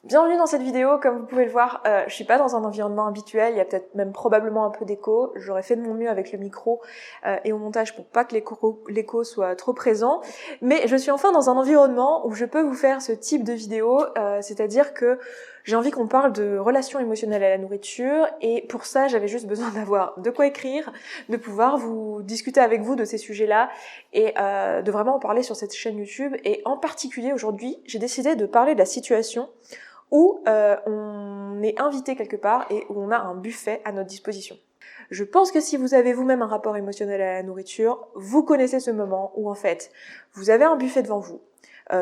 Bienvenue dans cette vidéo. Comme vous pouvez le voir, je suis pas dans un environnement habituel, il y a peut-être même probablement un peu d'écho. J'aurais fait de mon mieux avec le micro et au montage pour pas que l'écho soit trop présent. Mais je suis enfin dans un environnement où je peux vous faire ce type de vidéo, c'est-à-dire que j'ai envie qu'on parle de relations émotionnelles à la nourriture et pour ça j'avais juste besoin d'avoir de quoi écrire, de pouvoir vous discuter avec vous de ces sujets-là et de vraiment en parler sur cette chaîne YouTube. Et en particulier aujourd'hui, j'ai décidé de parler de la situation où on est invité quelque part et où on a un buffet à notre disposition. Je pense que si vous avez vous-même un rapport émotionnel à la nourriture, vous connaissez ce moment où en fait, vous avez un buffet devant vous,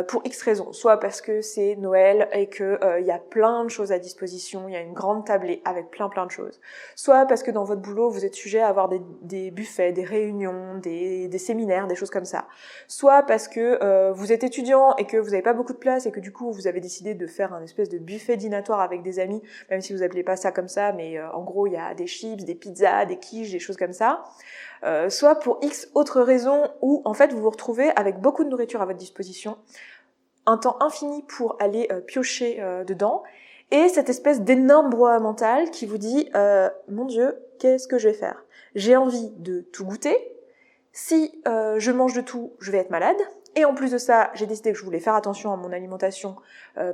pour X raisons, soit parce que c'est Noël et que y a plein de choses à disposition, il y a une grande tablée avec plein de choses, soit parce que dans votre boulot vous êtes sujet à avoir des buffets, des réunions, des séminaires, des choses comme ça, soit parce que vous êtes étudiant et que vous n'avez pas beaucoup de place et que du coup vous avez décidé de faire un espèce de buffet dînatoire avec des amis, même si vous appelez pas ça comme ça, mais en gros il y a des chips, des pizzas, des quiches, des choses comme ça. Soit pour X autres raisons où en fait vous vous retrouvez avec beaucoup de nourriture à votre disposition, un temps infini pour aller piocher dedans, et cette espèce d'énorme brouhaha mental qui vous dit mon Dieu, qu'est-ce que je vais faire ? J'ai envie de tout goûter, si je mange de tout, je vais être malade, et en plus de ça, j'ai décidé que je voulais faire attention à mon alimentation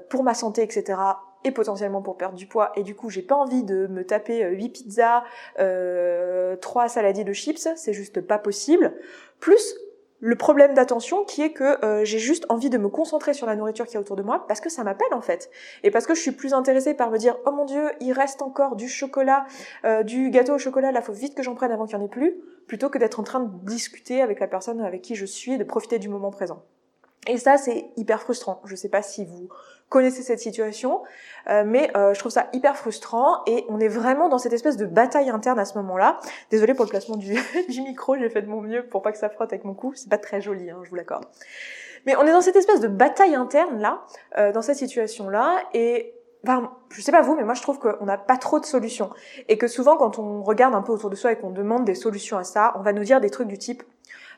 pour ma santé, etc., et potentiellement pour perdre du poids, et du coup j'ai pas envie de me taper 8 pizzas, 3 saladiers de chips, c'est juste pas possible, plus le problème d'attention qui est que j'ai juste envie de me concentrer sur la nourriture qui est autour de moi parce que ça m'appelle en fait, et parce que je suis plus intéressée par me dire oh mon Dieu, il reste encore du chocolat, du gâteau au chocolat, là faut vite que j'en prenne avant qu'il n'y en ait plus, plutôt que d'être en train de discuter avec la personne avec qui je suis et de profiter du moment présent. Et ça, c'est hyper frustrant. Je sais pas si vous connaissez cette situation, mais je trouve ça hyper frustrant et on est vraiment dans cette espèce de bataille interne à ce moment-là. Désolée pour le placement du micro, j'ai fait de mon mieux pour pas que ça frotte avec mon cou. C'est pas très joli, hein, je vous l'accorde. Mais on est dans cette espèce de bataille interne là, dans cette situation-là, et enfin, je sais pas vous, mais moi je trouve qu'on n'a pas trop de solutions. Et que souvent, quand on regarde un peu autour de soi et qu'on demande des solutions à ça, on va nous dire des trucs du type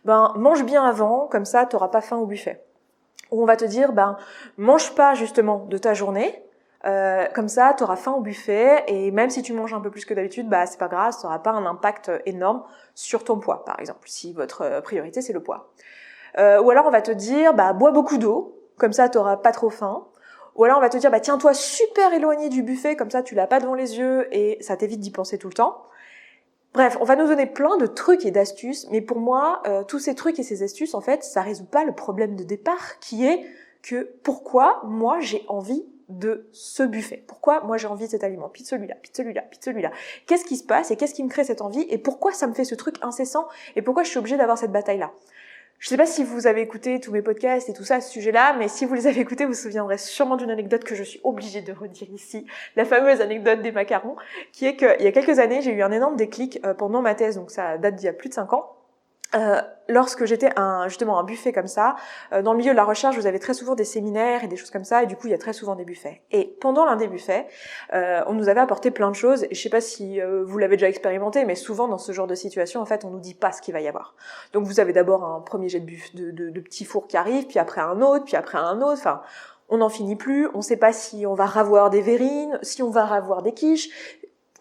mange bien avant, comme ça t'auras pas faim au buffet. Ou on va te dire mange pas justement de ta journée, comme ça t'auras faim au buffet, et même si tu manges un peu plus que d'habitude, c'est pas grave, ça aura pas un impact énorme sur ton poids, par exemple, si votre priorité c'est le poids. Ou alors on va te dire bois beaucoup d'eau, comme ça t'auras pas trop faim. Ou alors on va te dire tiens-toi super éloigné du buffet, comme ça tu l'as pas devant les yeux et ça t'évite d'y penser tout le temps. Bref, on va nous donner plein de trucs et d'astuces, mais pour moi, tous ces trucs et ces astuces, en fait, ça résout pas le problème de départ, qui est que pourquoi moi j'ai envie de ce buffet ? Pourquoi moi j'ai envie de cet aliment ? Puis de celui-là, puis de celui-là, puis de celui-là. Qu'est-ce qui se passe et qu'est-ce qui me crée cette envie ? Et pourquoi ça me fait ce truc incessant ? Et pourquoi je suis obligée d'avoir cette bataille-là ? Je sais pas si vous avez écouté tous mes podcasts et tout ça à ce sujet-là, mais si vous les avez écoutés, vous vous souviendrez sûrement d'une anecdote que je suis obligée de redire ici, la fameuse anecdote des macarons, qui est qu'il y a quelques années, j'ai eu un énorme déclic pendant ma thèse, donc ça date d'il y a plus de 5 ans, lorsque j'étais justement un buffet comme ça. Dans le milieu de la recherche, vous avez très souvent des séminaires et des choses comme ça, et du coup il y a très souvent des buffets. Et pendant l'un des buffets, on nous avait apporté plein de choses, et je sais pas si vous l'avez déjà expérimenté, mais souvent dans ce genre de situation, en fait, on nous dit pas ce qu'il va y avoir. Donc vous avez d'abord un premier jet de petits fours qui arrive, puis après un autre, puis après un autre, enfin on n'en finit plus, on sait pas si on va ravoir des verrines, si on va ravoir des quiches,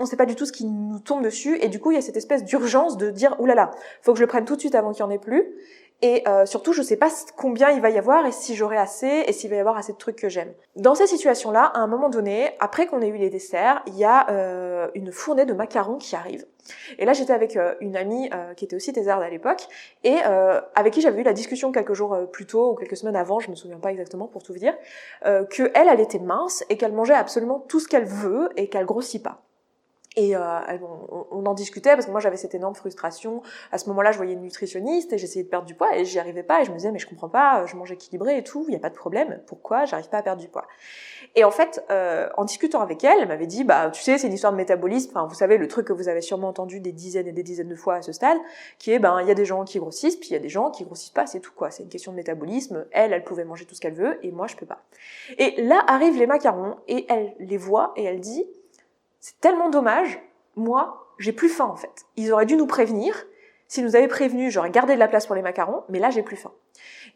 on sait pas du tout ce qui nous tombe dessus, et du coup il y a cette espèce d'urgence de dire oulala, faut que je le prenne tout de suite avant qu'il y en ait plus, et surtout je sais pas combien il va y avoir et si j'aurai assez et s'il va y avoir assez de trucs que j'aime. Dans ces situations-là, à un moment donné, après qu'on ait eu les desserts, il y a une fournée de macarons qui arrive. Et là j'étais avec une amie qui était aussi thésarde à l'époque, et avec qui j'avais eu la discussion quelques jours plus tôt ou quelques semaines avant, je me souviens pas exactement pour tout vous dire, que elle était mince et qu'elle mangeait absolument tout ce qu'elle veut et qu'elle grossit pas. Et on en discutait parce que moi j'avais cette énorme frustration. À ce moment-là, je voyais une nutritionniste et j'essayais de perdre du poids et j'y arrivais pas, et je me disais mais je comprends pas, je mange équilibré et tout, il y a pas de problème, pourquoi j'arrive pas à perdre du poids ? Et en fait, en discutant avec elle, elle m'avait dit tu sais, c'est une histoire de métabolisme, enfin vous savez le truc que vous avez sûrement entendu des dizaines et des dizaines de fois à ce stade, qui est il y a des gens qui grossissent, puis il y a des gens qui grossissent pas, c'est tout quoi, c'est une question de métabolisme. Elle pouvait manger tout ce qu'elle veut et moi je peux pas. Et là arrivent les macarons et elle les voit et elle dit c'est tellement dommage, moi, j'ai plus faim en fait. Ils auraient dû nous prévenir. S'ils nous avaient prévenus, j'aurais gardé de la place pour les macarons, mais là, j'ai plus faim.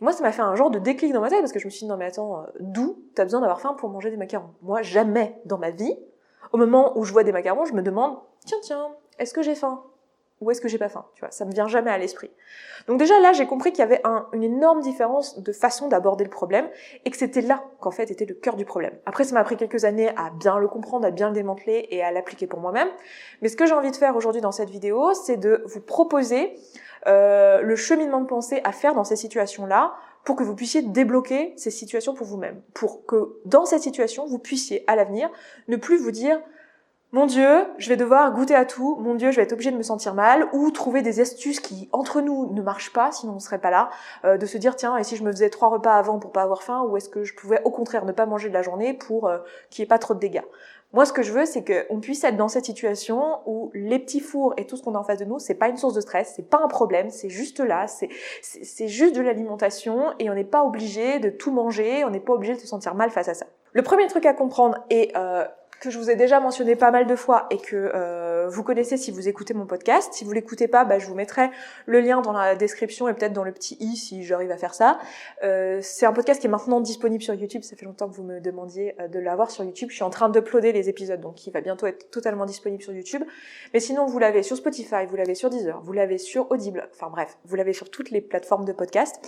Moi, ça m'a fait un genre de déclic dans ma tête parce que je me suis dit, non mais attends, d'où t'as besoin d'avoir faim pour manger des macarons? Moi, jamais dans ma vie, au moment où je vois des macarons, je me demande, tiens, est-ce que j'ai faim? Ou est-ce que j'ai pas faim? Tu vois, ça me vient jamais à l'esprit. Donc déjà là, j'ai compris qu'il y avait une énorme différence de façon d'aborder le problème et que c'était là qu'en fait était le cœur du problème. Après, ça m'a pris quelques années à bien le comprendre, à bien le démanteler et à l'appliquer pour moi-même. Mais ce que j'ai envie de faire aujourd'hui dans cette vidéo, c'est de vous proposer le cheminement de pensée à faire dans ces situations-là pour que vous puissiez débloquer ces situations pour vous-même. Pour que dans cette situation, vous puissiez à l'avenir ne plus vous dire mon Dieu, je vais devoir goûter à tout, mon Dieu, je vais être obligée de me sentir mal, ou trouver des astuces qui, entre nous, ne marchent pas, sinon on serait pas là, de se dire, tiens, et si je me faisais 3 repas avant pour pas avoir faim, ou est-ce que je pouvais au contraire ne pas manger de la journée pour qu'il n'y ait pas trop de dégâts. Moi, ce que je veux, c'est qu'on puisse être dans cette situation où les petits fours et tout ce qu'on a en face de nous, c'est pas une source de stress, c'est pas un problème, c'est juste là, c'est juste de l'alimentation, et on n'est pas obligé de tout manger, on n'est pas obligé de se sentir mal face à ça. Le premier truc à comprendre, et que je vous ai déjà mentionné pas mal de fois et que vous connaissez si vous écoutez mon podcast. Si vous l'écoutez pas, je vous mettrai le lien dans la description et peut-être dans le petit i si j'arrive à faire ça. C'est un podcast qui est maintenant disponible sur YouTube. Ça fait longtemps que vous me demandiez de l'avoir sur YouTube. Je suis en train d'uploader les épisodes, donc il va bientôt être totalement disponible sur YouTube. Mais sinon, vous l'avez sur Spotify, vous l'avez sur Deezer, vous l'avez sur Audible. Enfin bref, vous l'avez sur toutes les plateformes de podcast.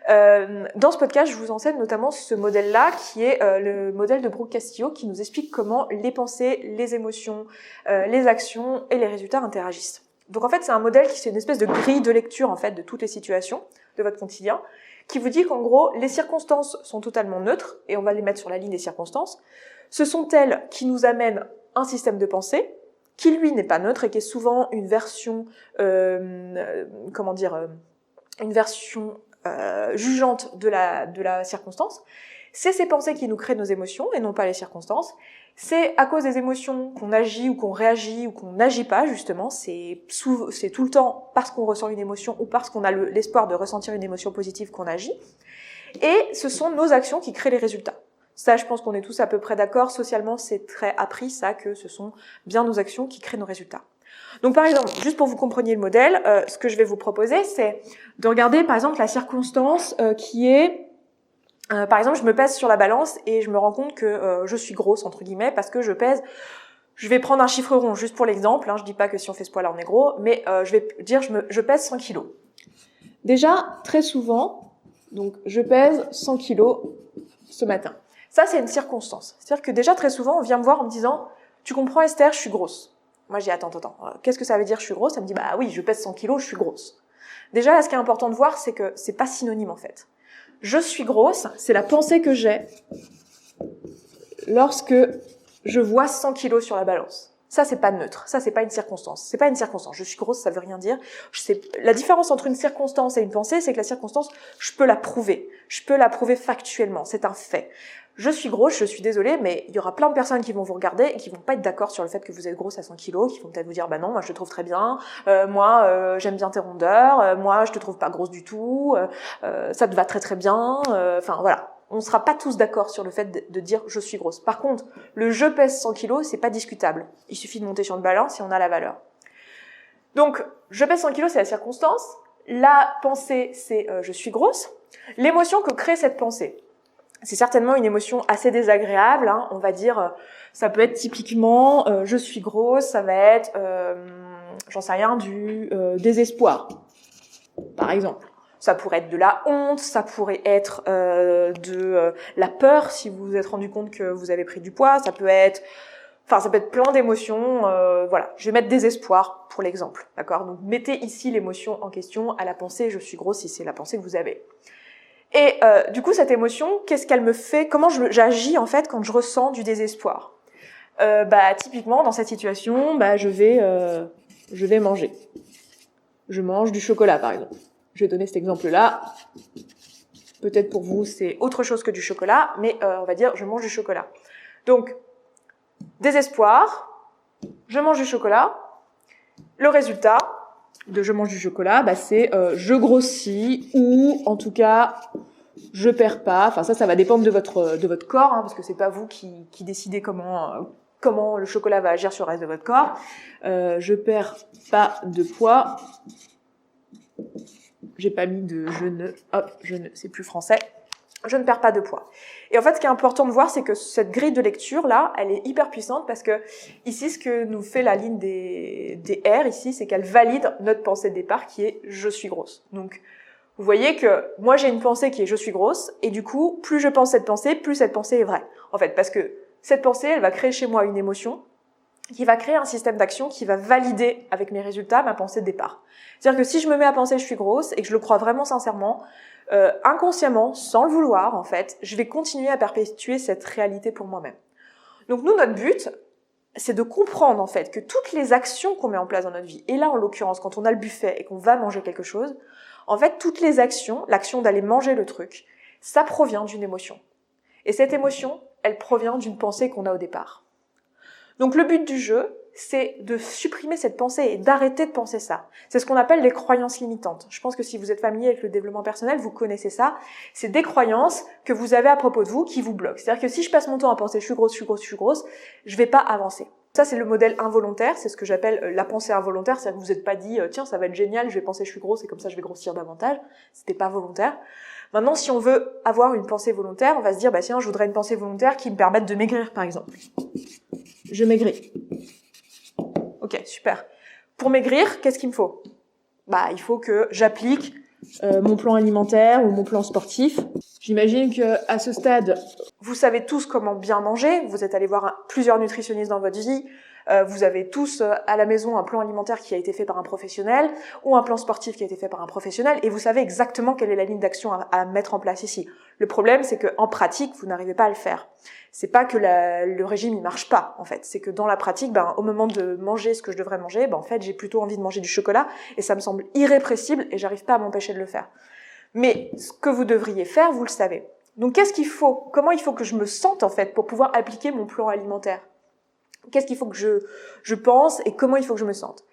Dans ce podcast, je vous enseigne notamment ce modèle-là, qui est le modèle de Brooke Castillo, qui nous explique comment les pensées, les émotions, les actions et les résultats interagissent. Donc en fait, c'est un modèle qui c'est une espèce de grille de lecture en fait de toutes les situations de votre quotidien, qui vous dit qu'en gros, les circonstances sont totalement neutres, et on va les mettre sur la ligne des circonstances. Ce sont elles qui nous amènent un système de pensée, qui lui n'est pas neutre et qui est souvent une version, une version jugeante de la circonstance. C'est ces pensées qui nous créent nos émotions et non pas les circonstances. C'est à cause des émotions qu'on agit ou qu'on réagit ou qu'on n'agit pas, justement. C'est tout le temps parce qu'on ressent une émotion ou parce qu'on a l'espoir de ressentir une émotion positive qu'on agit. Et ce sont nos actions qui créent les résultats. Ça, je pense qu'on est tous à peu près d'accord. Socialement, c'est très appris, ça, que ce sont bien nos actions qui créent nos résultats. Donc par exemple, juste pour que vous compreniez le modèle, ce que je vais vous proposer, c'est de regarder par exemple la circonstance qui est, par exemple, je me pèse sur la balance et je me rends compte que je suis grosse, entre guillemets, parce que je vais prendre un chiffre rond juste pour l'exemple, je dis pas que si on fait ce poids-là on est gros, mais je vais dire je pèse 100 kilos. Déjà, très souvent, donc je pèse 100 kilos ce matin. Ça, c'est une circonstance. C'est-à-dire que déjà, très souvent, on vient me voir en me disant « Tu comprends Esther, je suis grosse ». Moi, je dis, attends, qu'est-ce que ça veut dire je suis grosse? Ça me dit, bah oui, je pèse 100 kilos, je suis grosse. Déjà, là, ce qui est important de voir, c'est que c'est pas synonyme, en fait. Je suis grosse, c'est la pensée que j'ai lorsque je vois 100 kilos sur la balance. Ça, c'est pas neutre. Ça, c'est pas une circonstance. C'est pas une circonstance. Je suis grosse, ça veut rien dire. La différence entre une circonstance et une pensée, c'est que la circonstance, je peux la prouver. Je peux la prouver factuellement. C'est un fait. Je suis grosse, je suis désolée, mais il y aura plein de personnes qui vont vous regarder et qui vont pas être d'accord sur le fait que vous êtes grosse à 100 kilos, qui vont peut-être vous dire, bah non, moi je te trouve très bien, moi j'aime bien tes rondeurs, moi je te trouve pas grosse du tout, ça te va très très bien, enfin voilà. On sera pas tous d'accord sur le fait de dire je suis grosse. Par contre, le je pèse 100 kilos, c'est pas discutable. Il suffit de monter sur une balance et on a la valeur. Donc, je pèse 100 kilos, c'est la circonstance. La pensée, c'est je suis grosse. L'émotion que crée cette pensée, c'est certainement une émotion assez désagréable, on va dire, ça peut être typiquement je suis grosse, ça va être, j'en sais rien, du désespoir, par exemple. Ça pourrait être de la honte, ça pourrait être de la peur si vous vous êtes rendu compte que vous avez pris du poids, ça peut être plein d'émotions, voilà. Je vais mettre désespoir pour l'exemple, d'accord? Donc mettez ici l'émotion en question à la pensée je suis grosse si c'est la pensée que vous avez. Et du coup, cette émotion, qu'est-ce qu'elle me fait? Comment j'agis en fait quand je ressens du désespoir? Typiquement, dans cette situation, je vais manger. Je mange du chocolat, par exemple. Je vais donner cet exemple-là. Peut-être pour vous, c'est autre chose que du chocolat, mais on va dire je mange du chocolat. Donc, désespoir, je mange du chocolat. Le résultat de je mange du chocolat, c'est je grossis ou en tout cas je perds pas. Enfin ça va dépendre de votre corps, parce que c'est pas vous qui décidez comment le chocolat va agir sur le reste de votre corps. Je perds pas de poids j'ai pas mis de je ne, c'est plus français. Je ne perds pas de poids. Et en fait, ce qui est important de voir, c'est que cette grille de lecture là, elle est hyper puissante parce que ici, ce que nous fait la ligne des R ici, c'est qu'elle valide notre pensée de départ qui est je suis grosse. Donc, vous voyez que moi j'ai une pensée qui est je suis grosse et du coup, plus je pense cette pensée, plus cette pensée est vraie. En fait, parce que cette pensée, elle va créer chez moi une émotion qui va créer un système d'action qui va valider avec mes résultats ma pensée de départ. C'est-à-dire que si je me mets à penser je suis grosse et que je le crois vraiment sincèrement, inconsciemment, sans le vouloir en fait, je vais continuer à perpétuer cette réalité pour moi-même. Donc nous, notre but, c'est de comprendre en fait que toutes les actions qu'on met en place dans notre vie, et là en l'occurrence quand on a le buffet et qu'on va manger quelque chose, en fait toutes les actions, l'action d'aller manger le truc, ça provient d'une émotion. Et cette émotion, elle provient d'une pensée qu'on a au départ. Donc le but du jeu, c'est de supprimer cette pensée et d'arrêter de penser ça. C'est ce qu'on appelle les croyances limitantes. Je pense que si vous êtes familier avec le développement personnel, vous connaissez ça. C'est des croyances que vous avez à propos de vous qui vous bloquent. C'est-à-dire que si je passe mon temps à penser je suis grosse, je suis grosse, je suis grosse, je vais pas avancer. Ça, c'est le modèle involontaire, c'est ce que j'appelle la pensée involontaire, c'est-à-dire que vous n'êtes pas dit tiens, ça va être génial, je vais penser je suis grosse et comme ça je vais grossir davantage. C'était pas volontaire. Maintenant, si on veut avoir une pensée volontaire, on va se dire bah tiens, je voudrais une pensée volontaire qui me permette de maigrir par exemple. Je maigris. Ok, super. Pour maigrir, qu'est-ce qu'il me faut? Bah, il faut que j'applique mon plan alimentaire ou mon plan sportif. J'imagine que à ce stade, vous savez tous comment bien manger. Vous êtes allé voir plusieurs nutritionnistes dans votre vie. Vous avez tous à la maison un plan alimentaire qui a été fait par un professionnel ou un plan sportif qui a été fait par un professionnel et vous savez exactement quelle est la ligne d'action à mettre en place ici. Le problème, c'est que en pratique, vous n'arrivez pas à le faire. C'est pas que le régime il marche pas en fait, c'est que dans la pratique, au moment de manger ce que je devrais manger, en fait j'ai plutôt envie de manger du chocolat et ça me semble irrépressible et j'arrive pas à m'empêcher de le faire. Mais ce que vous devriez faire, vous le savez. Donc qu'est-ce qu'il faut? Comment il faut que je me sente en fait pour pouvoir appliquer mon plan alimentaire? Qu'est-ce qu'il faut que je pense et comment il faut que je me sente?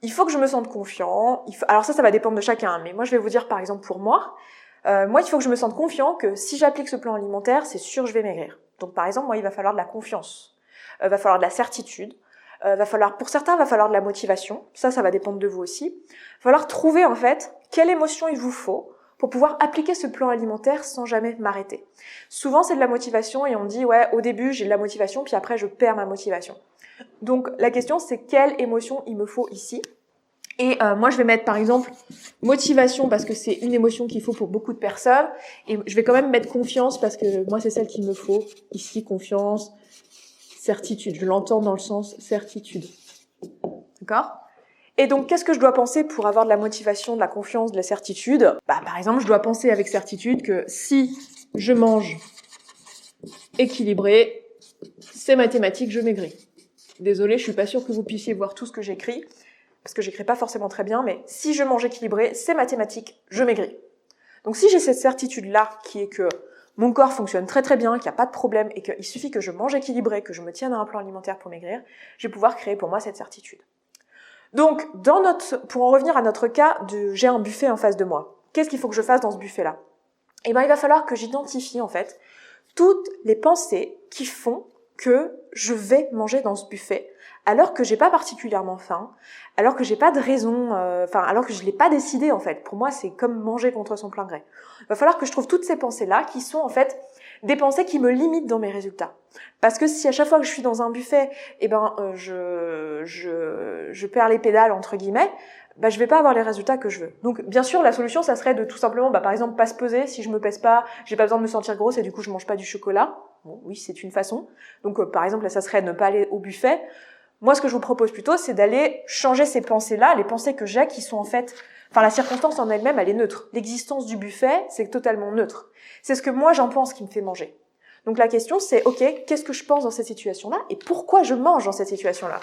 Il faut que je me sente confiant. Alors ça va dépendre de chacun, mais moi je vais vous dire par exemple pour moi, il faut que je me sente confiant que si j'applique ce plan alimentaire, c'est sûr je vais maigrir. Donc par exemple, moi il va falloir de la confiance, va falloir de la certitude, pour certains va falloir de la motivation. Ça va dépendre de vous aussi. Va falloir trouver en fait quelle émotion il vous faut pour pouvoir appliquer ce plan alimentaire sans jamais m'arrêter. Souvent, c'est de la motivation et on dit, ouais, au début, j'ai de la motivation, puis après, je perds ma motivation. Donc, la question, c'est quelle émotion il me faut ici. Et moi, je vais mettre, par exemple, motivation parce que c'est une émotion qu'il faut pour beaucoup de personnes. Et je vais quand même mettre confiance parce que moi, c'est celle qu'il me faut. Ici, confiance, certitude. Je l'entends dans le sens certitude. D'accord ? Et donc, qu'est-ce que je dois penser pour avoir de la motivation, de la confiance, de la certitude? Par exemple, je dois penser avec certitude que si je mange équilibré, c'est mathématique, je maigris. Désolée, je suis pas sûre que vous puissiez voir tout ce que j'écris, parce que j'écris pas forcément très bien, mais si je mange équilibré, c'est mathématique, je maigris. Donc, si j'ai cette certitude-là, qui est que mon corps fonctionne très très bien, qu'il n'y a pas de problème, et qu'il suffit que je mange équilibré, que je me tienne à un plan alimentaire pour maigrir, je vais pouvoir créer pour moi cette certitude. Donc, pour en revenir à notre cas j'ai un buffet en face de moi. Qu'est-ce qu'il faut que je fasse dans ce buffet-là? Il va falloir que j'identifie, en fait, toutes les pensées qui font que je vais manger dans ce buffet, alors que j'ai pas particulièrement faim, alors que j'ai pas de raison, alors que je l'ai pas décidé, en fait. Pour moi, c'est comme manger contre son plein gré. Il va falloir que je trouve toutes ces pensées-là qui sont, en fait, des pensées qui me limitent dans mes résultats. Parce que si à chaque fois que je suis dans un buffet, je perds les pédales entre guillemets, je vais pas avoir les résultats que je veux. Donc bien sûr, la solution ça serait de tout simplement par exemple pas se peser. Si je me pèse pas, j'ai pas besoin de me sentir grosse et du coup je mange pas du chocolat. Bon, oui, c'est une façon. Donc par exemple, là ça serait ne pas aller au buffet. Moi ce que je vous propose plutôt, c'est d'aller changer ces pensées-là, les pensées que j'ai qui sont en fait la circonstance en elle-même, elle est neutre. L'existence du buffet, c'est totalement neutre. C'est ce que moi j'en pense qui me fait manger. Donc la question c'est, ok, qu'est-ce que je pense dans cette situation-là et pourquoi je mange dans cette situation-là?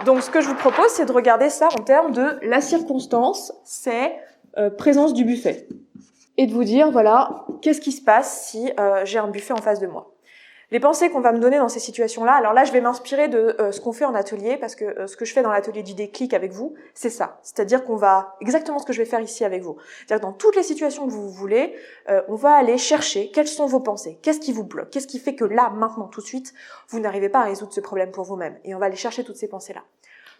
Donc ce que je vous propose, c'est de regarder ça en termes de la circonstance, c'est présence du buffet. Et de vous dire, voilà, qu'est-ce qui se passe si j'ai un buffet en face de moi? Les pensées qu'on va me donner dans ces situations-là, alors là, je vais m'inspirer de ce qu'on fait en atelier, parce que ce que je fais dans l'atelier du déclic avec vous, c'est ça. C'est-à-dire qu'on va, exactement ce que je vais faire ici avec vous. C'est-à-dire que dans toutes les situations que vous voulez, on va aller chercher quelles sont vos pensées, qu'est-ce qui vous bloque, qu'est-ce qui fait que là, maintenant, tout de suite, vous n'arrivez pas à résoudre ce problème pour vous-même. Et on va aller chercher toutes ces pensées-là.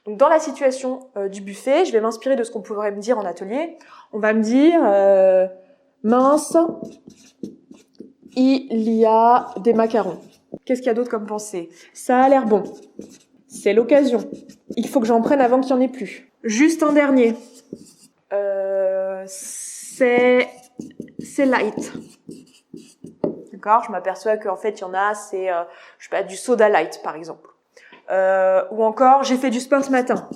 Donc dans la situation du buffet, je vais m'inspirer de ce qu'on pourrait me dire en atelier. On va me dire mince, il y a des macarons. Qu'est-ce qu'il y a d'autre comme pensée? Ça a l'air bon. C'est l'occasion. Il faut que j'en prenne avant qu'il n'y en ait plus. Juste un dernier. C'est light. D'accord? Je m'aperçois qu'en fait, il y en a, c'est je sais pas, du soda light, par exemple. Ou encore, j'ai fait du sport ce matin.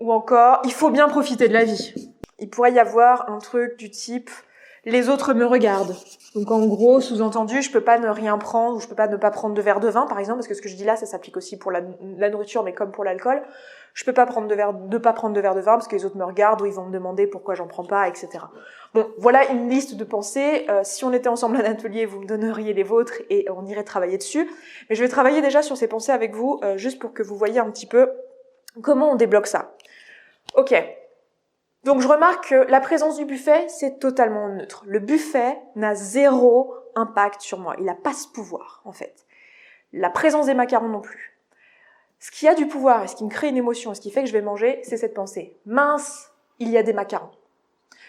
Ou encore, il faut bien profiter de la vie. Il pourrait y avoir un truc du type les autres me regardent. Donc en gros, sous-entendu, je peux pas ne rien prendre ou je peux pas ne pas prendre de verre de vin, par exemple, parce que ce que je dis là, ça s'applique aussi pour la nourriture, mais comme pour l'alcool. Je peux pas prendre pas prendre de verre de vin parce que les autres me regardent ou ils vont me demander pourquoi j'en prends pas, etc. Bon, voilà une liste de pensées. Si on était ensemble à un atelier, vous me donneriez les vôtres et on irait travailler dessus. Mais je vais travailler déjà sur ces pensées avec vous, juste pour que vous voyez un petit peu comment on débloque ça. Ok. Donc je remarque que la présence du buffet, c'est totalement neutre. Le buffet n'a zéro impact sur moi. Il n'a pas ce pouvoir, en fait. La présence des macarons non plus. Ce qui a du pouvoir et ce qui me crée une émotion et ce qui fait que je vais manger, c'est cette pensée. Mince, il y a des macarons.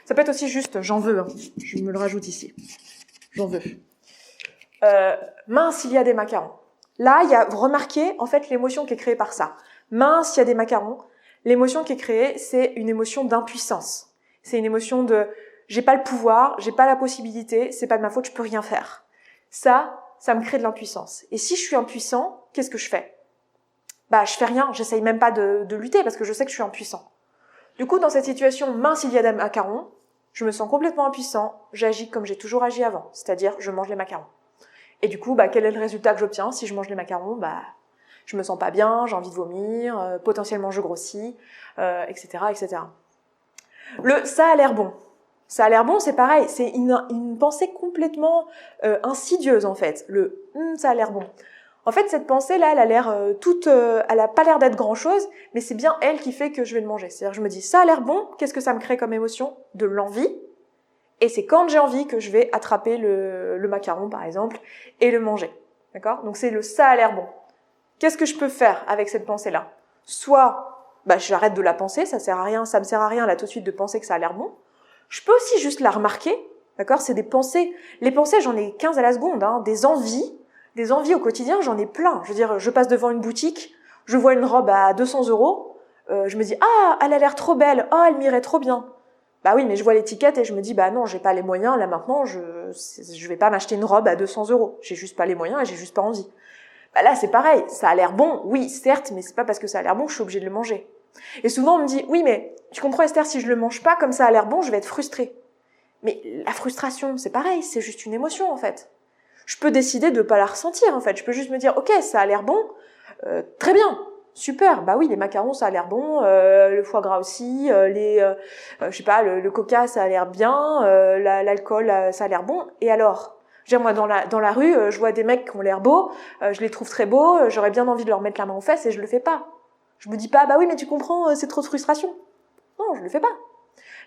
Ça peut être aussi juste, j'en veux, hein. Je me le rajoute ici. J'en veux. Mince, il y a des macarons. Là, vous remarquez, en fait, l'émotion qui est créée par ça. Mince, il y a des macarons. L'émotion qui est créée, c'est une émotion d'impuissance. C'est une émotion de j'ai pas le pouvoir, j'ai pas la possibilité, c'est pas de ma faute, je peux rien faire. Ça me crée de l'impuissance. Et si je suis impuissant, qu'est-ce que je fais? Je fais rien, j'essaye même pas de lutter parce que je sais que je suis impuissant. Du coup, dans cette situation, mince, il y a des macarons, je me sens complètement impuissant, j'agis comme j'ai toujours agi avant, c'est-à-dire je mange les macarons. Et du coup, quel est le résultat que j'obtiens si je mange les macarons? Je me sens pas bien, j'ai envie de vomir, potentiellement je grossis, etc., etc. Ça a l'air bon. Ça a l'air bon, c'est pareil, c'est une pensée complètement insidieuse en fait. Ça a l'air bon. En fait, cette pensée-là, elle a l'air elle a pas l'air d'être grand-chose, mais c'est bien elle qui fait que je vais le manger. C'est-à-dire, je me dis, ça a l'air bon, qu'est-ce que ça me crée comme émotion? De l'envie. Et c'est quand j'ai envie que je vais attraper le macaron, par exemple, et le manger. D'accord? Donc c'est ça a l'air bon. Qu'est-ce que je peux faire avec cette pensée-là? Soit, j'arrête de la penser, ça me sert à rien là tout de suite de penser que ça a l'air bon. Je peux aussi juste la remarquer, d'accord? C'est des pensées. Les pensées, j'en ai 15 à la seconde, hein. Des envies au quotidien, j'en ai plein. Je veux dire, je passe devant une boutique, je vois une robe à 200 €, je me dis, ah, elle a l'air trop belle, oh, elle m'irait trop bien. Oui, mais je vois l'étiquette et je me dis, non, j'ai pas les moyens, là maintenant, je vais pas m'acheter une robe à 200 €. J'ai juste pas les moyens et j'ai juste pas envie. Là, c'est pareil, ça a l'air bon, oui, certes, mais c'est pas parce que ça a l'air bon que je suis obligée de le manger. Et souvent, on me dit, oui, mais tu comprends, Esther, si je le mange pas comme ça a l'air bon, je vais être frustrée. Mais la frustration, c'est pareil, c'est juste une émotion, en fait. Je peux décider de pas la ressentir, en fait. Je peux juste me dire, ok, ça a l'air bon, très bien, super, oui, les macarons, ça a l'air bon, le foie gras aussi, je sais pas, le coca, ça a l'air bien, l'alcool, ça a l'air bon, et alors? Moi, dans la rue, je vois des mecs qui ont l'air beaux, je les trouve très beaux, j'aurais bien envie de leur mettre la main aux fesses et je le fais pas. Je me dis pas, oui, mais tu comprends, c'est trop de frustration. Non, je le fais pas.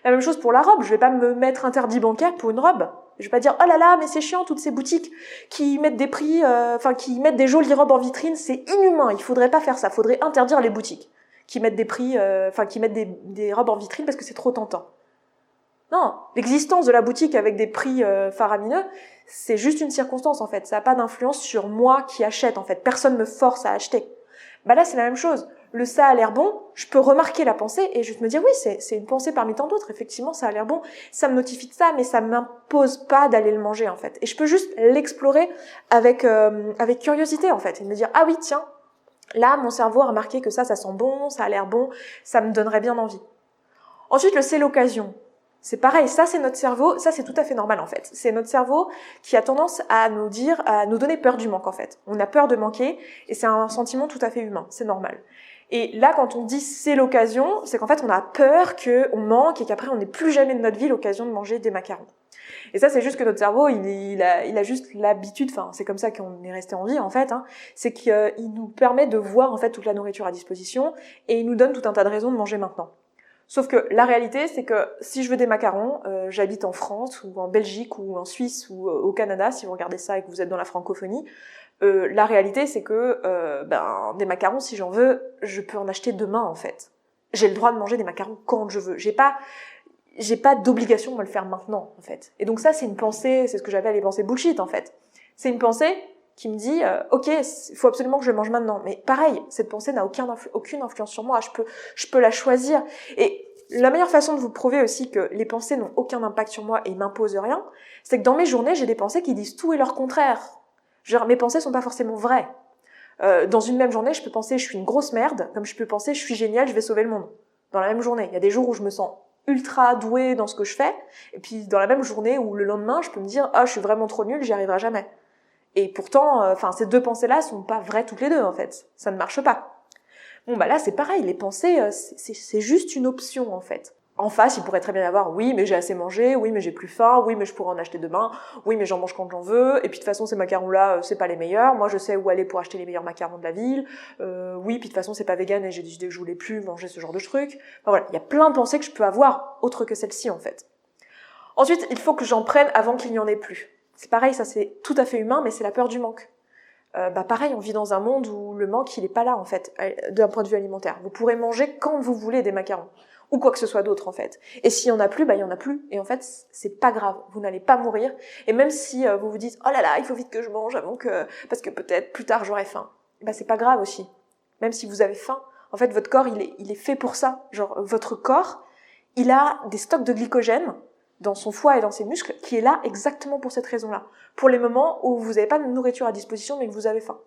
La même chose pour la robe, je vais pas me mettre interdit bancaire pour une robe. Je vais pas dire, oh là là, mais c'est chiant, toutes ces boutiques qui mettent des prix, qui mettent des jolies robes en vitrine, c'est inhumain, il faudrait pas faire ça, faudrait interdire les boutiques qui mettent des prix, qui mettent des robes en vitrine parce que c'est trop tentant. Non, l'existence de la boutique avec des prix faramineux, c'est juste une circonstance en fait. Ça n'a pas d'influence sur moi qui achète en fait. Personne me force à acheter. Là, c'est la même chose. Le ça a l'air bon, je peux remarquer la pensée et juste me dire oui, c'est une pensée parmi tant d'autres. Effectivement, ça a l'air bon. Ça me notifie de ça, mais ça m'impose pas d'aller le manger en fait. Et je peux juste l'explorer avec curiosité en fait et me dire ah oui tiens, là mon cerveau a remarqué que ça sent bon, ça a l'air bon, ça me donnerait bien envie. Ensuite, c'est l'occasion. C'est pareil, ça c'est notre cerveau, ça c'est tout à fait normal en fait. C'est notre cerveau qui a tendance à nous donner peur du manque en fait. On a peur de manquer et c'est un sentiment tout à fait humain, c'est normal. Et là quand on dit c'est l'occasion, c'est qu'en fait on a peur qu'on manque et qu'après on n'ait plus jamais de notre vie l'occasion de manger des macarons. Et ça c'est juste que notre cerveau il a juste l'habitude, c'est comme ça qu'on est resté en vie en fait, c'est qu'il nous permet de voir en fait toute la nourriture à disposition et il nous donne tout un tas de raisons de manger maintenant. Sauf que la réalité, c'est que si je veux des macarons, j'habite en France ou en Belgique ou en Suisse ou au Canada, si vous regardez ça et que vous êtes dans la francophonie, La réalité, c'est que des macarons, si j'en veux, je peux en acheter demain, en fait. J'ai le droit de manger des macarons quand je veux. J'ai pas d'obligation de me le faire maintenant, en fait. Et donc ça, c'est une pensée, c'est ce que j'appelle les pensées bullshit, en fait. C'est une pensée qui me dit, ok, il faut absolument que je mange maintenant. Mais pareil, cette pensée n'a aucune influence sur moi. Je peux la choisir. Et la meilleure façon de vous prouver aussi que les pensées n'ont aucun impact sur moi et m'imposent rien, c'est que dans mes journées, j'ai des pensées qui disent tout et leur contraire. Genre, mes pensées sont pas forcément vraies. Dans une même journée, je peux penser je suis une grosse merde, comme je peux penser je suis géniale, je vais sauver le monde. Dans la même journée. Il y a des jours où je me sens ultra douée dans ce que je fais, et puis dans la même journée ou le lendemain, je peux me dire ah je suis vraiment trop nulle, j'y arriverai jamais. Et pourtant, ces deux pensées-là sont pas vraies toutes les deux en fait. Ça ne marche pas. Bon bah là c'est pareil, les pensées c'est juste une option en fait. En face, il pourrait très bien y avoir oui mais j'ai assez mangé, oui mais j'ai plus faim, oui mais je pourrais en acheter demain, oui mais j'en mange quand j'en veux, et puis de toute façon ces macarons-là c'est pas les meilleurs, moi je sais où aller pour acheter les meilleurs macarons de la ville, oui puis de toute façon c'est pas vegan et j'ai décidé que je voulais plus manger ce genre de truc. Enfin voilà, il y a plein de pensées que je peux avoir autres que celle-ci en fait. Ensuite, il faut que j'en prenne avant qu'il n'y en ait plus. C'est pareil, ça c'est tout à fait humain, mais c'est la peur du manque. Pareil, on vit dans un monde où le manque il est pas là en fait, d'un point de vue alimentaire. Vous pourrez manger quand vous voulez des macarons. Ou quoi que ce soit d'autre en fait. Et s'il y en a plus, il y en a plus. Et en fait, c'est pas grave. Vous n'allez pas mourir. Et même si vous vous dites oh là là, il faut vite que je mange avant que parce que peut-être plus tard j'aurai faim. C'est pas grave aussi. Même si vous avez faim, en fait votre corps il est fait pour ça. Genre votre corps, il a des stocks de glycogène dans son foie et dans ses muscles qui est là exactement pour cette raison-là. Pour les moments où vous n'avez pas de nourriture à disposition mais que vous avez faim.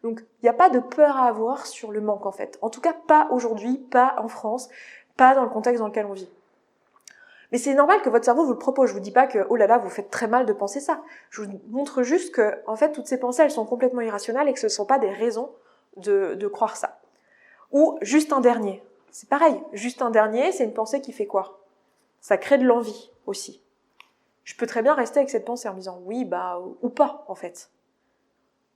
Donc il n'y a pas de peur à avoir sur le manque en fait. En tout cas pas aujourd'hui, pas en France. Pas dans le contexte dans lequel on vit. Mais c'est normal que votre cerveau vous le propose. Je vous dis pas que, oh là là, vous faites très mal de penser ça. Je vous montre juste que, en fait, toutes ces pensées, elles sont complètement irrationnelles et que ce ne sont pas des raisons de croire ça. Ou juste un dernier. C'est pareil. Juste un dernier, c'est une pensée qui fait quoi? Ça crée de l'envie aussi. Je peux très bien rester avec cette pensée en me disant oui, ou pas, en fait.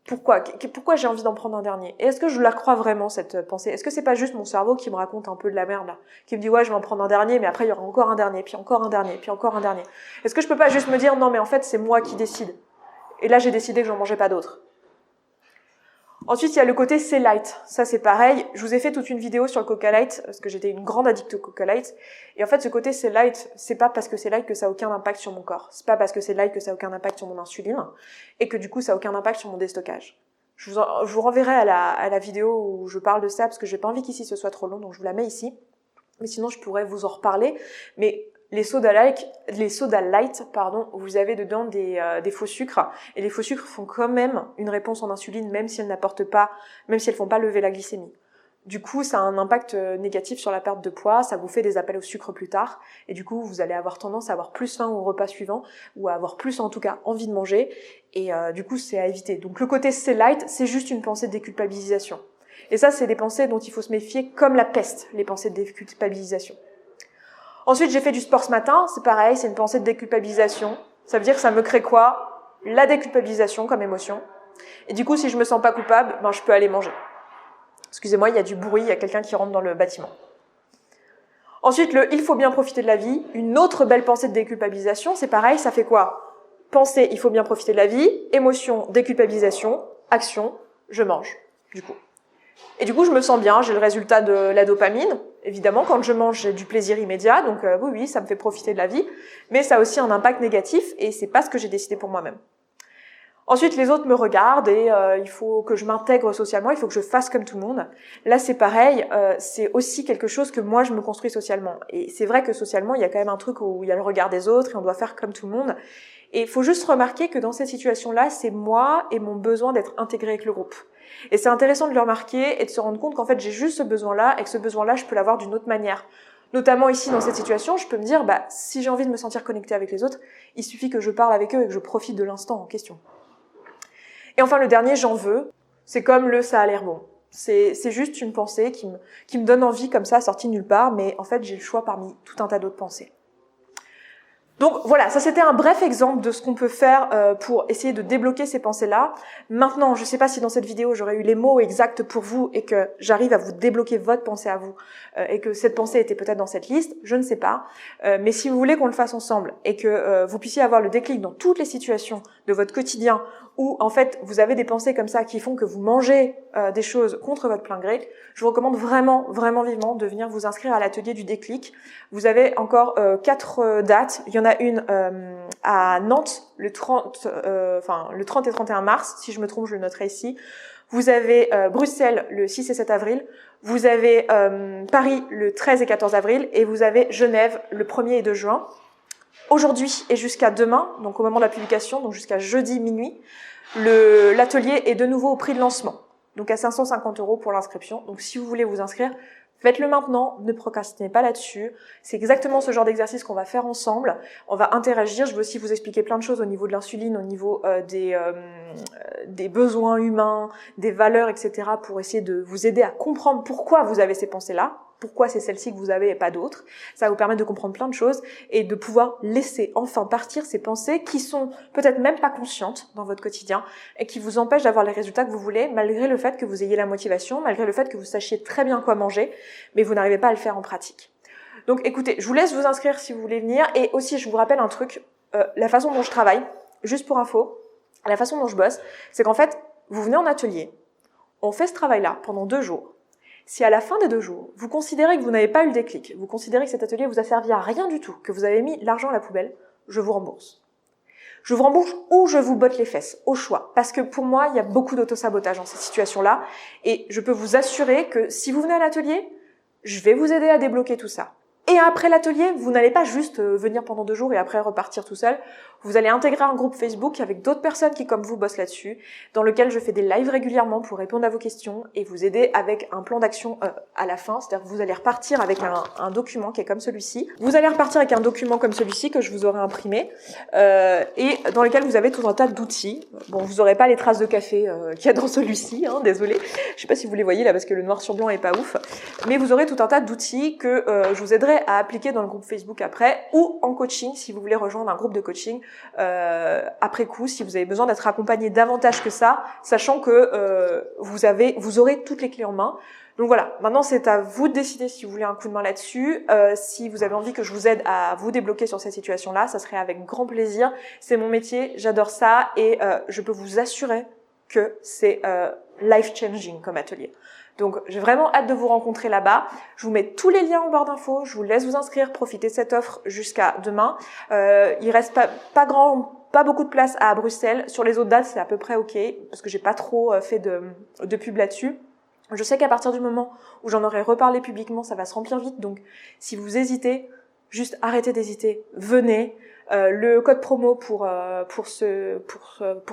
Pourquoi j'ai envie d'en prendre un dernier? Et est-ce que je la crois vraiment, cette pensée? Est-ce que c'est pas juste mon cerveau qui me raconte un peu de la merde, là? Qui me dit, ouais, je vais en prendre un dernier, mais après, il y aura encore un dernier, puis encore un dernier, puis encore un dernier. Est-ce que je peux pas juste me dire, non, mais en fait, c'est moi qui décide. Et là, j'ai décidé que j'en mangeais pas d'autres. Ensuite, il y a le côté c'est light. Ça, c'est pareil. Je vous ai fait toute une vidéo sur le Coca Light, parce que j'étais une grande addict au Coca Light. Et en fait, ce côté c'est light, c'est pas parce que c'est light que ça a aucun impact sur mon corps. C'est pas parce que c'est light que ça a aucun impact sur mon insuline. Et que du coup, ça a aucun impact sur mon déstockage. Je vous renverrai à la vidéo où je parle de ça, parce que j'ai pas envie qu'ici ce soit trop long, donc je vous la mets ici. Mais sinon, je pourrais vous en reparler. Mais les soda light, vous avez dedans des faux sucres. Et les faux sucres font quand même une réponse en insuline, même si elles font pas lever la glycémie. Du coup, ça a un impact négatif sur la perte de poids, ça vous fait des appels au sucre plus tard, et du coup, vous allez avoir tendance à avoir plus faim au repas suivant, ou à avoir plus, en tout cas, envie de manger, et du coup, c'est à éviter. Donc le côté c'est light, c'est juste une pensée de déculpabilisation. Et ça, c'est des pensées dont il faut se méfier comme la peste, les pensées de déculpabilisation. Ensuite, j'ai fait du sport ce matin, c'est pareil, c'est une pensée de déculpabilisation. Ça veut dire que ça me crée quoi? La déculpabilisation comme émotion. Et du coup, si je me sens pas coupable, je peux aller manger. Excusez-moi, il y a du bruit, il y a quelqu'un qui rentre dans le bâtiment. Ensuite, il faut bien profiter de la vie. Une autre belle pensée de déculpabilisation, c'est pareil, ça fait quoi? Pensée, il faut bien profiter de la vie. Émotion, déculpabilisation. Action, je mange, du coup. Et du coup, je me sens bien, j'ai le résultat de la dopamine. Évidemment, quand je mange, j'ai du plaisir immédiat, donc oui, ça me fait profiter de la vie. Mais ça a aussi un impact négatif, et c'est pas ce que j'ai décidé pour moi-même. Ensuite, les autres me regardent et il faut que je m'intègre socialement, il faut que je fasse comme tout le monde. Là, c'est pareil, c'est aussi quelque chose que moi, je me construis socialement. Et c'est vrai que socialement, il y a quand même un truc où il y a le regard des autres et on doit faire comme tout le monde. Et il faut juste remarquer que dans cette situation-là, c'est moi et mon besoin d'être intégré avec le groupe. Et c'est intéressant de le remarquer et de se rendre compte qu'en fait, j'ai juste ce besoin-là et que ce besoin-là, je peux l'avoir d'une autre manière. Notamment ici, dans cette situation, je peux me dire, si j'ai envie de me sentir connectée avec les autres, il suffit que je parle avec eux et que je profite de l'instant en question. Et enfin, le dernier, j'en veux, c'est comme le ça a l'air bon. C'est juste une pensée qui me donne envie comme ça, sortie nulle part, mais en fait, j'ai le choix parmi tout un tas d'autres pensées. Donc voilà, ça c'était un bref exemple de ce qu'on peut faire pour essayer de débloquer ces pensées-là. Maintenant, je ne sais pas si dans cette vidéo j'aurais eu les mots exacts pour vous et que j'arrive à vous débloquer votre pensée à vous et que cette pensée était peut-être dans cette liste, je ne sais pas. Mais si vous voulez qu'on le fasse ensemble et que vous puissiez avoir le déclic dans toutes les situations de votre quotidien où en fait vous avez des pensées comme ça qui font que vous mangez des choses contre votre plein gré, je vous recommande vraiment vivement de venir vous inscrire à l'atelier du déclic. Vous avez encore 4 dates. Il y en a une à Nantes le 30 et 31 mars, si je me trompe je le noterai ici. Vous avez Bruxelles le 6 et 7 avril, vous avez Paris le 13 et 14 avril et vous avez Genève le 1er et 2 juin. Aujourd'hui et jusqu'à demain, donc au moment de la publication, donc jusqu'à jeudi minuit, l'atelier est de nouveau au prix de lancement, donc à 550 € pour l'inscription. Donc si vous voulez vous inscrire, faites-le maintenant, ne procrastinez pas là-dessus. C'est exactement ce genre d'exercice qu'on va faire ensemble. On va interagir, je vais aussi vous expliquer plein de choses au niveau de l'insuline, au niveau des besoins humains, des valeurs, etc. pour essayer de vous aider à comprendre pourquoi vous avez ces pensées-là. Pourquoi c'est celle-ci que vous avez et pas d'autres. Ça va vous permettre de comprendre plein de choses et de pouvoir laisser enfin partir ces pensées qui sont peut-être même pas conscientes dans votre quotidien et qui vous empêchent d'avoir les résultats que vous voulez malgré le fait que vous ayez la motivation, malgré le fait que vous sachiez très bien quoi manger, mais vous n'arrivez pas à le faire en pratique. Donc écoutez, je vous laisse vous inscrire si vous voulez venir et aussi je vous rappelle un truc, la façon dont je travaille, juste pour info, la façon dont je bosse, c'est qu'en fait, vous venez en atelier, on fait ce travail-là pendant 2 jours. Si à la fin des 2 jours, vous considérez que vous n'avez pas eu le déclic, vous considérez que cet atelier vous a servi à rien du tout, que vous avez mis l'argent à la poubelle, je vous rembourse. Je vous rembourse ou je vous botte les fesses, au choix. Parce que pour moi, il y a beaucoup d'autosabotage dans cette situation-là. Et je peux vous assurer que si vous venez à l'atelier, je vais vous aider à débloquer tout ça. Et après l'atelier, vous n'allez pas juste venir pendant 2 jours et après repartir tout seul. Vous allez intégrer un groupe Facebook avec d'autres personnes qui, comme vous, bossent là-dessus, dans lequel je fais des lives régulièrement pour répondre à vos questions et vous aider avec un plan d'action à la fin. C'est-à-dire que vous allez repartir avec un document qui est comme celui-ci. Vous allez repartir avec un document comme celui-ci que je vous aurai imprimé et dans lequel vous avez tout un tas d'outils. Bon, vous n'aurez pas les traces de café qu'il y a dans celui-ci, hein, désolé. Je sais pas si vous les voyez là parce que le noir sur blanc est pas ouf. Mais vous aurez tout un tas d'outils que je vous aiderai à appliquer dans le groupe Facebook après ou en coaching si vous voulez rejoindre un groupe de coaching après coup, si vous avez besoin d'être accompagné davantage que ça, sachant que vous aurez toutes les clés en main. Donc voilà, maintenant c'est à vous de décider si vous voulez un coup de main là-dessus. Si vous avez envie que je vous aide à vous débloquer sur cette situation-là, ça serait avec grand plaisir. C'est mon métier, j'adore ça et je peux vous assurer que c'est life-changing comme atelier. Donc j'ai vraiment hâte de vous rencontrer là-bas. Je vous mets tous les liens en barre d'infos, je vous laisse vous inscrire, profitez de cette offre jusqu'à demain. Il reste pas beaucoup de place à Bruxelles. Sur les autres dates, c'est à peu près ok, parce que j'ai pas trop fait de pub là-dessus. Je sais qu'à partir du moment où j'en aurai reparlé publiquement, ça va se remplir vite. Donc si vous hésitez, juste arrêtez d'hésiter, venez. Le code promo pour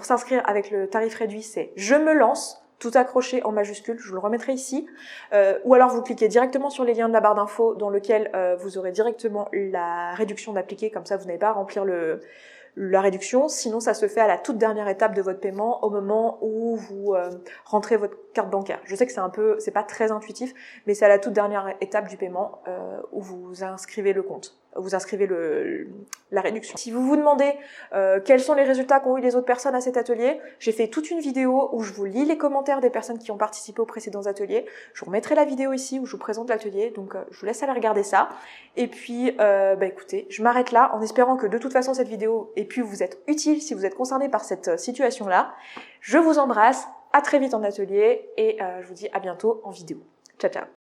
s'inscrire avec le tarif réduit, c'est je me lance. Tout accroché en majuscule, je vous le remettrai ici. Ou alors vous cliquez directement sur les liens de la barre d'infos dans lequel vous aurez directement la réduction d'appliquer, comme ça vous n'avez pas à remplir la réduction. Sinon ça se fait à la toute dernière étape de votre paiement, au moment où vous rentrez votre carte bancaire. Je sais que c'est pas très intuitif, mais c'est à la toute dernière étape du paiement où vous inscrivez le compte. Vous inscrivez la réduction. Si vous vous demandez quels sont les résultats qu'ont eu les autres personnes à cet atelier, j'ai fait toute une vidéo où je vous lis les commentaires des personnes qui ont participé aux précédents ateliers. Je vous remettrai la vidéo ici où je vous présente l'atelier, donc je vous laisse aller regarder ça. Et puis, écoutez, je m'arrête là en espérant que de toute façon cette vidéo ait pu vous être utile si vous êtes concerné par cette situation-là. Je vous embrasse, à très vite en atelier et je vous dis à bientôt en vidéo. Ciao, ciao.